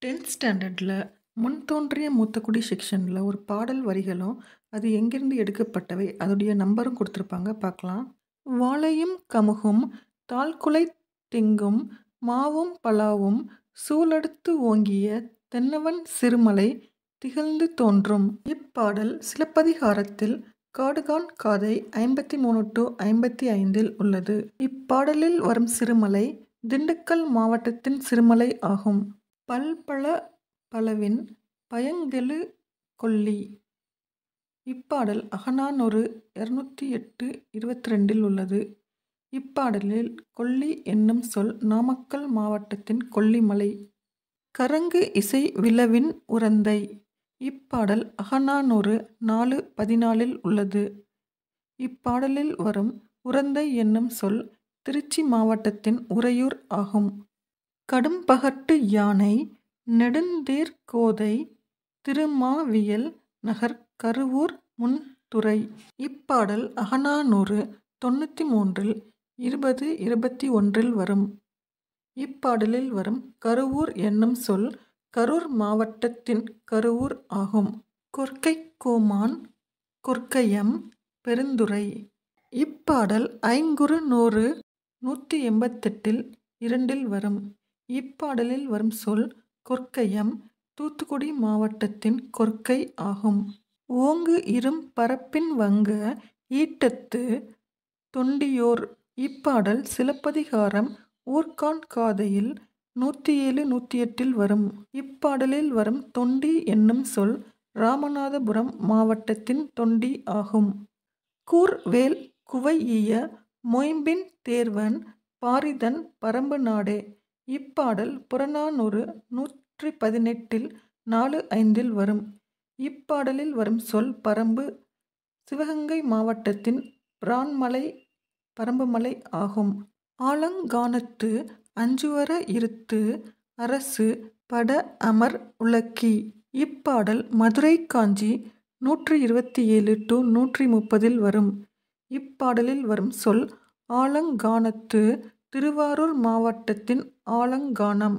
10th ஸ்டாண்டர்டில் முன் தோன்றிய மூத்தக்குடி செக்ஷனில் ஒரு பாடல் வரிகளும் அது எங்கிருந்து எடுக்கப்பட்டவை அதோடைய நம்பரும் கொடுத்துருப்பாங்க, பார்க்கலாம். வாழையும் கமுகும் தாழ்குலை திங்கும் மாவும் பலாவும் சூழடுத்து ஓங்கிய தென்னவன் சிறுமலை திகழ்ந்து தோன்றும். இப்பாடல் சிலப்பதிகாரத்தில் காடுகான் காதை 53-55 உள்ளது. இப்பாடலில் வரும் சிறுமலை திண்டுக்கல் மாவட்டத்தின் சிறுமலை ஆகும். பல்பல பலவின் பயங்கெழு கொல்லி. இப்பாடல் அகநானூறு 208-22 உள்ளது. இப்பாடலில் கொல்லி என்னும் சொல் நாமக்கல் மாவட்டத்தின் கொல்லிமலை. கரங்கு இசை விழவின் உறந்தை. இப்பாடல் அகநானூறு 4-14 உள்ளது. இப்பாடலில் வரும் உறந்தை என்னும் சொல் திருச்சி மாவட்டத்தின் உறையூர் ஆகும். கடும்பகட்டு யானை நெடுந்தேர் கோதை திருமாவியல் நகர் கருவூர் முன்துறை. இப்பாடல் அகநானூறு 93-20-21 வரும். இப்பாடலில் வரும் கருவூர் என்னும் சொல் கரூர் மாவட்டத்தின் கருவூர் ஆகும். கொற்கை கோமான் கொற்கையம் பெருந்துறை. இப்பாடல் ஐங்குறு நூறு 188-2 வரும். இப்பாடலில் வரும் சொல் கொற்கையம் தூத்துக்குடி மாவட்டத்தின் கொற்கை ஆகும். ஓங்கு இரும் பரப்பின் வங்க ஈட்டத்து தொண்டியோர். இப்பாடல் சிலப்பதிகாரம் ஊர்கான் காதையில் 107-108 வரும். இப்பாடலில் வரும் தொண்டி என்னும் சொல் ராமநாதபுரம் மாவட்டத்தின் தொண்டி ஆகும். கூர்வேல் குவையிய மொயம்பின் தேர்வன் பாரிதன் பரம்பு நாடே. இப்பாடல் புறநானூறு 118-4-5 வரும். இப்பாடலில் வரும் சொல் பரம்பு சிவகங்கை மாவட்டத்தின் பிரான்மலை பரம்புமலை ஆகும். ஆலங்கானத்து அஞ்சுவர இருத்து அரசு பட அமர் உலக்கி. இப்பாடல் மதுரை காஞ்சி 127-130 வரும். இப்பாடலில் வரும் சொல் ஆலங்கானத்து திருவாரூர் மாவட்டத்தின் ஆலங்கானம்.